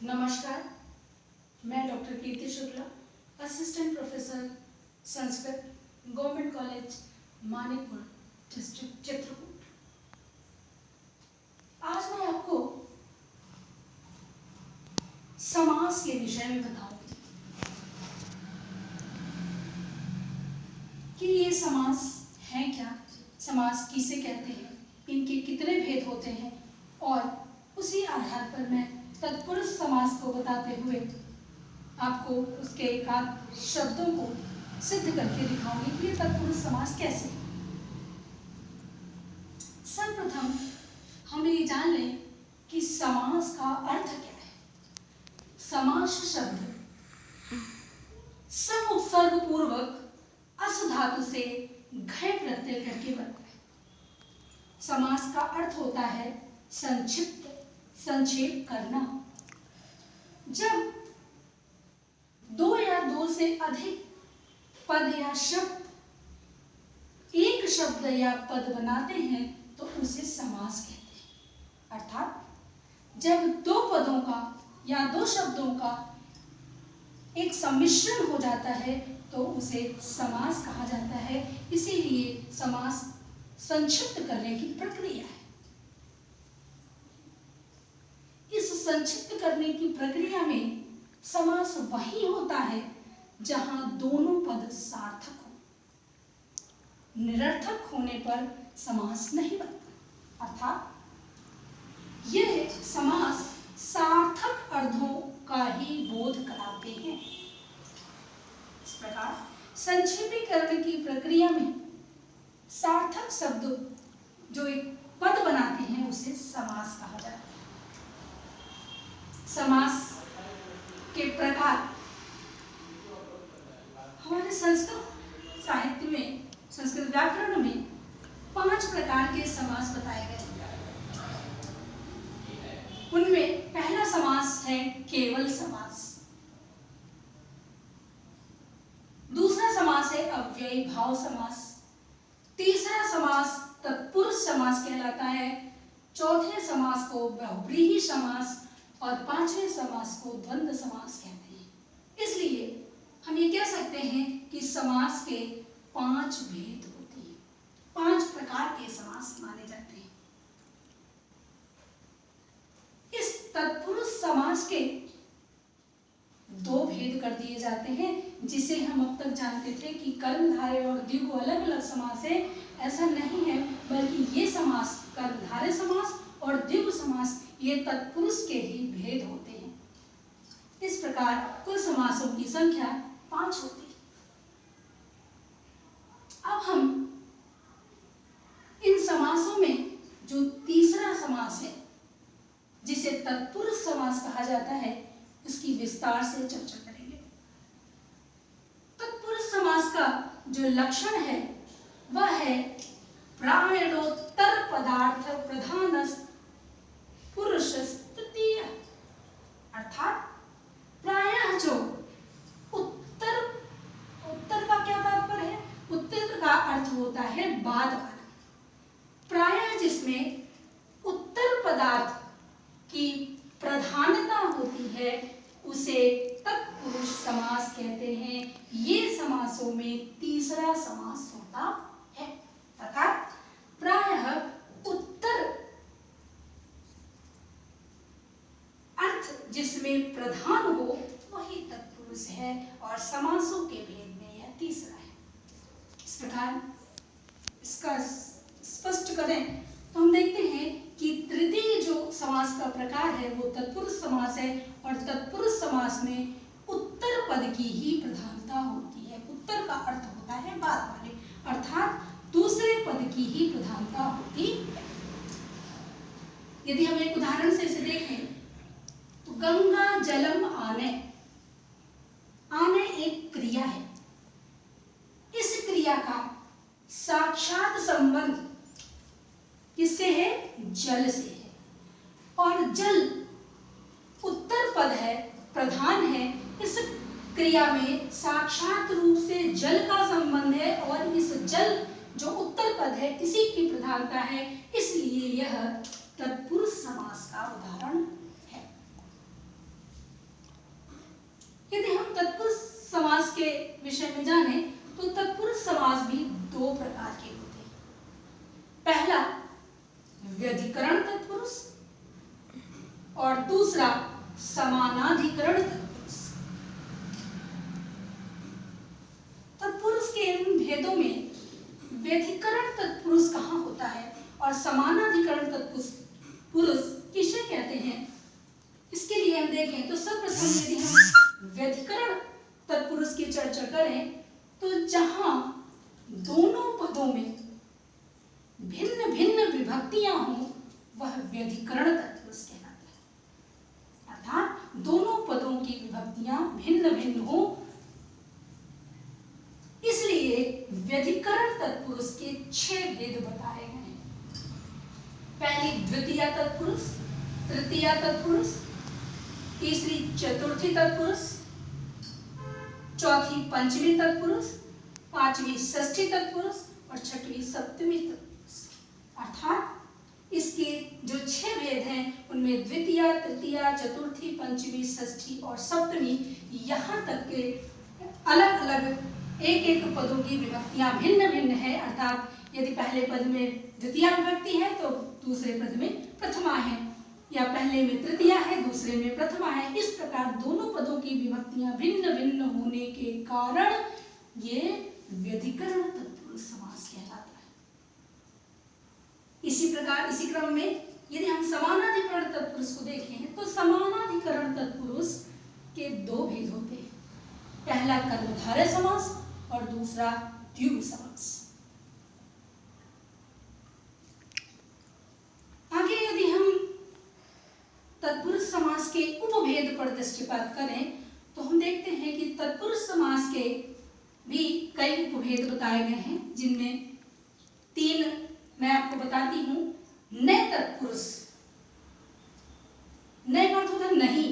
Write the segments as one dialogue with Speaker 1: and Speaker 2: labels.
Speaker 1: नमस्कार, मैं doctor Kirti Shukla, assistant professor Sanskrit, government college Manikpur, district Chitrakoot. आज मैं आपको समास के विषय में बताऊंगी कि ये समास है क्या, समास किसे कहते हैं, इनके कितने भेद होते हैं, और उसी आधार पर मैं तत्पुरुष समास को बताते हुए आपको उसके एकाध शब्दों को सिद्ध करके दिखाऊंगी कि ये तत्पुरुष समास कैसे है। सर्वप्रथम हम ये जान लें कि समास का अर्थ क्या है। समास शब्द सम उपसर्ग पूर्वक अस धातु से घय प्रत्यय करके बनता है। समास का अर्थ होता है संक्षिप्त, संक्षेप करना। जब दो या दो से अधिक पद या शब्द एक शब्द या पद बनाते हैं तो उसे समास कहते हैं। अर्थात जब दो पदों का या दो शब्दों का एक सम्मिश्रण हो जाता है तो उसे समास कहा जाता है। इसीलिए समास संक्षिप्त करने की प्रक्रिया है। इस संक्षिप्त करने की प्रक्रिया में समास वही होता है जहां दोनों पद सार्थक हो। निरर्थक होने पर समास नहीं बनता। अर्थात यह समास सार्थक अर्थों का ही बोध कराते हैं। इस प्रकार संक्षेपीकरण की प्रक्रिया में सार्थक शब्द जो एक पद बनाते हैं उसे समास कहा जाता है। समास के प्रकार हमारे संस्कृत साहित्य में, संस्कृत व्याकरण में 5 प्रकार के समास बताए गए। उनमें पहला समास है केवल समास, दूसरा समास है अव्ययी भाव समास, तीसरा समास तत्पुरुष समास कहलाता है, चौथे समास को बहुव्रीहि समास और पांचवें समास को द्वंद्व समास कहते हैं। इसलिए हम ये कह सकते हैं कि समास के 5 भेद होते हैं, 5 प्रकार के समास माने जाते हैं। इस तत्पुरुष समास के 2 भेद कर दिए जाते हैं, जिसे हम अब तक जानते थे कि कर्मधारय और द्विगु अलग अलग समास है। ऐसा नहीं है, बल्कि ये समास कर्मधारय समास और द्विगु समास ये तत्पुरुष के ही भेद होते हैं। इस प्रकार कुल समासों की संख्या 5 होती है। अब हम इन समासों में जो तीसरा समास है जिसे तत्पुरुष समास कहा जाता है उसकी विस्तार से चर्चा करेंगे। तत्पुरुष समास का जो लक्षण है वह है प्रायणोत्तर पदार्थ प्रधानस् पुरुष तृतीय। अर्थात प्रायः जो उत्तर का क्या तात्पर्य है? उत्तर का अर्थ होता है बाद वाला। प्रायः जिसमें उत्तर पदार्थ की प्रधानता होती है उसे तत्पुरुष समास कहते हैं। ये समासों में तीसरा समास होता है। अर्थात प्रायः उत्तर जिसमें प्रधान हो वही तत्पुरुष है, और समासों के भेद में यह तीसरा है। इस प्रकार इसका स्पष्ट करें तो हम देखते हैं कि तृतीय जो समास का प्रकार है वो तत्पुरुष समास है, और तत्पुरुष समास में उत्तर पद की ही प्रधानता होती है। उत्तर का अर्थ होता है बाद वाले, अर्थात दूसरे पद की ही प्रधानता होती है। यदि हम एक उदाहरण से इसे देखें तो गंगा जलम आने, आने एक क्रिया है। इस क्रिया का साक्षात संबंध किससे है? जल से है, और जल उत्तर पद है, प्रधान है। इस क्रिया में साक्षात रूप से जल का संबंध है, और इस जल जो उत्तर पद है इसी की प्रधानता है। इसलिए यह तत्पुरुष समास का उदाहरण है। विषय में जाने तो तत्पुरुष समास भी दो प्रकार के होते हैं। पहला व्यधिकरण तत्पुरुष और दूसरा समानाधिकरण तत्पुरुष। तत्पुरुष के इन भेदों में व्यधिकरण तत्पुरुष कहाँ होता है और समानाधिकरण तत्पुरुष किसे कहते हैं, इसके लिए हम देखें तो सर्वप्रथम यदि हम व्यधिकरण तत्पुरुष की चर्चा करें तो जहां दोनों पदों में भिन्न भिन्न विभक्तियां हों वह व्यधिकरण तत्पुरुष कहलाता है। अर्थात दोनों पदों की विभक्तियां भिन्न भिन्न हो, इसलिए व्यधिकरण तत्पुरुष के 6 भेद बताए गए हैं। पहली द्वितीय तत्पुरुष, तृतीय तत्पुरुष, तीसरी चतुर्थी तत्पुरुष, चौथी पंचमी तत्पुरुष, पांचवी षष्ठी तत्पुरुष और छठवीं सप्तमी तत्पुरुष। अर्थात इसके जो 6 भेद हैं उनमें द्वितीय, तृतीय, चतुर्थी, पंचमी, षष्ठी और सप्तमी, यहाँ तक के अलग अलग एक एक पदों की विभक्तियां भिन्न भिन्न है। अर्थात यदि पहले पद में द्वितीय विभक्ति है तो दूसरे पद में प्रथमा है, या पहले में तृतीया है दूसरे में प्रथमा है। इस प्रकार दोनों पदों की विभक्तियां भिन्न भिन्न होने के कारण ये व्यधिकरण तत्पुरुष समास कहलाता है। इसी प्रकार इसी क्रम में यदि हम समानाधिकरण तत्पुरुष को देखें तो समानाधिकरण तत्पुरुष के 2 भेद होते हैं। पहला कर्मधारय समास और दूसरा द्विगु समास। आगे यदि हम तत्पुरुष समास के उपभेद पर दृष्टिपात करें तो हम देखते हैं कि तत्पुरुष समास के भी कई उपभेद बताए गए हैं, जिनमें 3 मैं आपको बताती हूं। नए तत्पुरुष, नए का अर्थ होता है नहीं।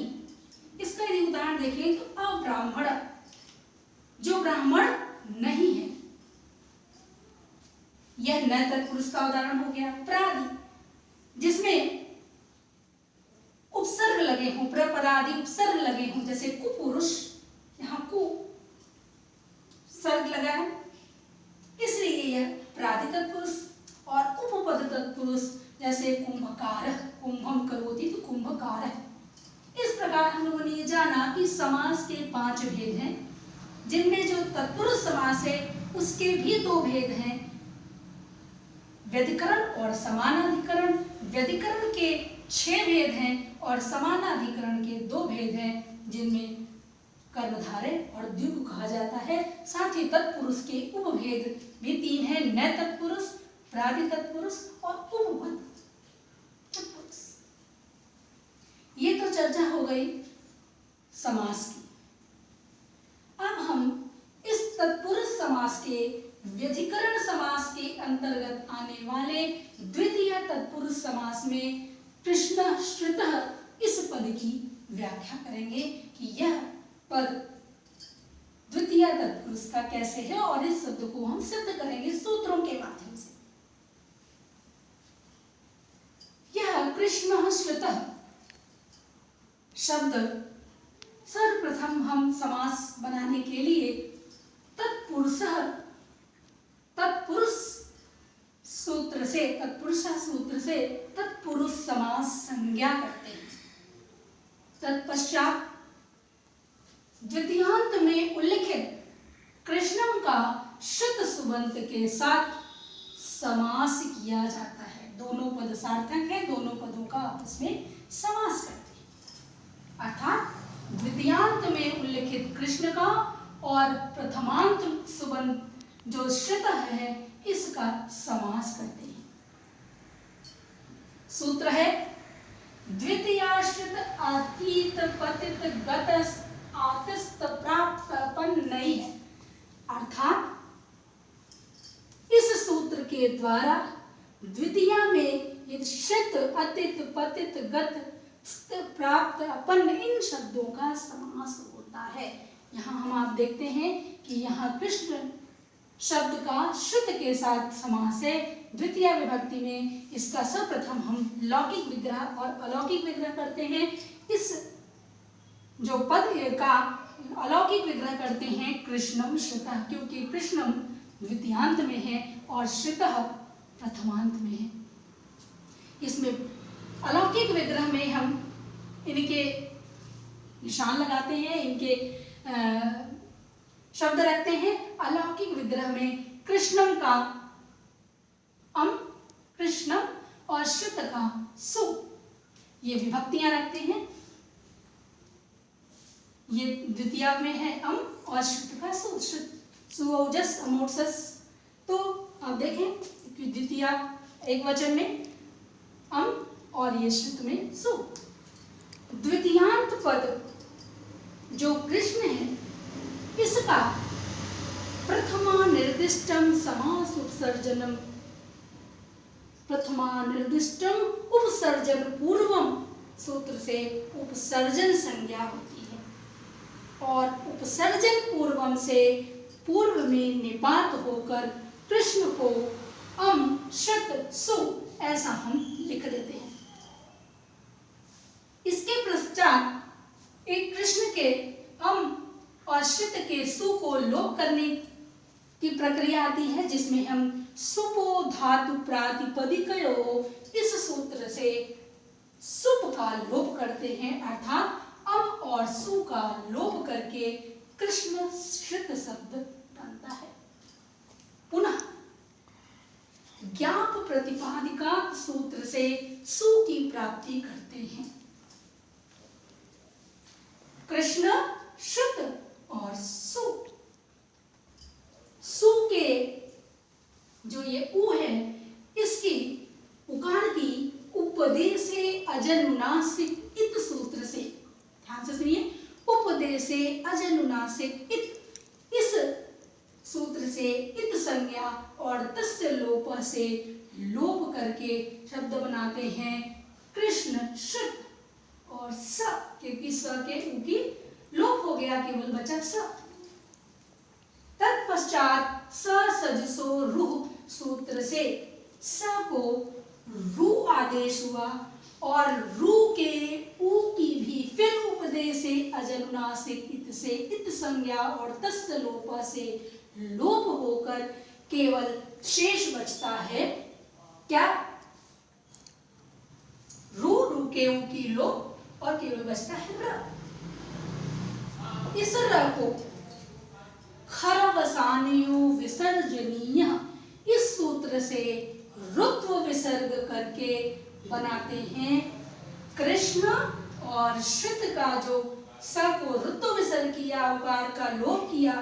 Speaker 1: इसका यदि उदाहरण देखें तो अब्राह्मण, जो ब्राह्मण नहीं है, यह नए तत्पुरुष का उदाहरण हो गया। प्रादि, जिसमें उपसर्ग लगे हों, प्रपदादि उपसर्ग लगे हों, जैसे कुपुरुष, यहाँ कु सर्ग लगा है, इसलिए यह प्रादि तत्पुरुष। और उपपद तत्पुरुष जैसे कुंभकार, कुंभम करोति तो कुंभकार। इस प्रकार हम लोगों ने ये जाना कि समास के 5 भेद हैं, जिनमें जो तत्पुरुष समास है उसके भी 2 भेद हैं, व्यधिकरण और समानाधिकरण। व्यधिकरण के 6 भेद हैं और समानाधिकरण के 2 भेद हैं, जिनमें कर्मधारय और द्विगु कहा जाता है। साथ ही तत्पुरुष के उपभेद भी 3 हैं, नए तत्पुरुष, प्रादि तत्पुरुष और उपपद तत्पुरुष। ये तो चर्चा हो गई समास की। अब हम इस तत्पुरुष समास के व्यधिकरण समास के अंतर्गत आने वाले द्वितीय तत्पुरुष समास में प्रश्नाश्रितः इस पद की व्याख्या करेंगे कि यह पद द्वितीय तत्पुरुष का कैसे है, और इस शब्द को हम सिद्ध करेंगे सूत्रों के माध्यम से। यह कृष्णश्रितः शब्द सर्वप्रथम हम समास बनाने के लिए तत्पुरुष सूत्र से तत्पुरुष समास संज्ञा करते हैं। तत्पश्चात द्वितीयांत में उल्लिखित कृष्णम का शुद्ध सुबंत के साथ समास किया जाता है। दोनों पद सार्थक है, दोनों पदों का आपस में समास करते हैं। अर्थात द्वितीयांत में उल्लिखित कृष्ण का और प्रथमांत सुबंत जो श्रित है इसका समास करते हैं। सूत्र है द्वितीयाश्रित अतीत पतित गत आतिस्त प्राप्त अपन्नई है। अर्थात इस सूत्र के द्वारा द्वितीया में ये श्रित अतीत पतित गत प्राप्त अपन्न इन शब्दों का समास होता है। यहाँ हम आप देखते हैं कि यहाँ कृष्ण शब्द का श्रुत के साथ समास है। द्वितीय विभक्ति में इसका सर्वप्रथम हम लौकिक विग्रह और अलौकिक विग्रह करते हैं। इस जो पद का अलौकिक विग्रह करते हैं कृष्णम श्रितः, क्योंकि कृष्णम द्वितीयांत में है और श्रितः प्रथमांत में है। इसमें अलौकिक विग्रह में हम इनके निशान लगाते हैं, इनके शब्द रखते हैं। अलौकिक विग्रह में कृष्णम का अम, कृष्णम और श्रित का सु, ये विभक्तियां रखते हैं। ये द्वितीया में है अम और श्रित का सु, सुओजस अमोजस। तो आप देखें कि द्वितीया एक वचन में अम और ये श्रित में सु। द्वितीयांत पद जो कृष्ण है, इसका प्रथमा निर्दिष्टम समास उपसर्जनम, प्रथमा निर्दिष्टम उपसर्जन पूर्वम सूत्र से उपसर्जन संज्ञा होती है, और उपसर्जन पूर्वम से पूर्व में निपात होकर कृष्ण को अम श्रित सु ऐसा हम लिख देते हैं। इसके पश्चात एक कृष्ण के अम और श्रित के सु को लोप करने की प्रक्रिया आती है, जिसमें हम सुपो धातु प्रातिपदिकयो इस सूत्र से सुप का लोप करते हैं, अर्थात अम और सु का लोप करके कृष्ण श्रित शब्द बनता है। पुनः ज्ञाप प्रतिपादिका सूत्र से सु की प्राप्ति करते हैं। कृष्ण श्रुत और सु, सु के जो ये उ है, इसकी उकार की उपदेशे अजनुनासिक इत सूत्र से, ध्यान से सुनिए, उपदेशे अजनुनासिक इत, इस सूत्र से इत संज्ञा और तस्य लोप से लोप करके शब्द बनाते हैं कृष्ण श्रुत और स, क्योंकि स के उ की लोप हो गया, केवल बचा स। तत्पश्चात स सजसो रुह सूत्र से स को रू आदेश हुआ, और रू के उ की भी फिर उपदेश से अजनुनासिक इत से इत संज्ञा और तस्य लोप से लोप होकर केवल शेष बचता है क्या? रू के उ की लोप और केवल बचता है र। इस र को खरवसानियो विसर्जनीय इस सूत्र से रुत्व विसर्ग करके बनाते हैं कृष्ण, और श्रित का जो स को रुत्व विसर्ग किया, उकार का लोप किया,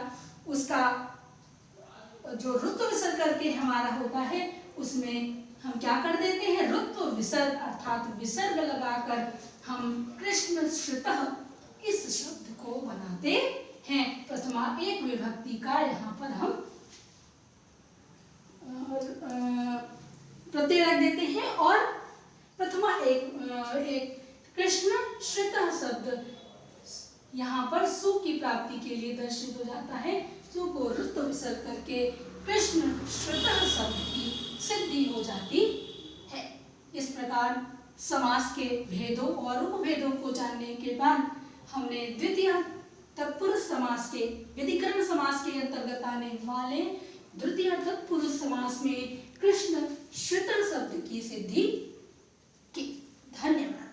Speaker 1: उसका जो रुत्व विसर्ग करके हमारा होता है, उसमें हम क्या कर देते हैं, रुत्व विसर्ग अर्थात विसर्ग लगाकर हम कृष्ण श्रितः इस शब्द को बनाते हैं। प्रथमा एक विभक्ति का यहाँ पर हम प्रत्यय रख देते हैं, और प्रथमा एक कृष्ण श्रितः शब्द यहाँ पर सु की प्राप्ति के लिए दर्शित हो जाता है। सु को रुत्व विसर्ग करके कृष्ण श्रितः शब्द की सिद्धि हो जाती है। इस प्रकार समास के भेदों और उपभेदों को जानने के बाद हमने द्वितीय तत्पुरुष समास के व्यधिकरण समास के अंतर्गत आने वाले द्वितीय तत्पुरुष समास में कृष्ण श्रितः शब्द की सिद्धि की। धन्यवाद।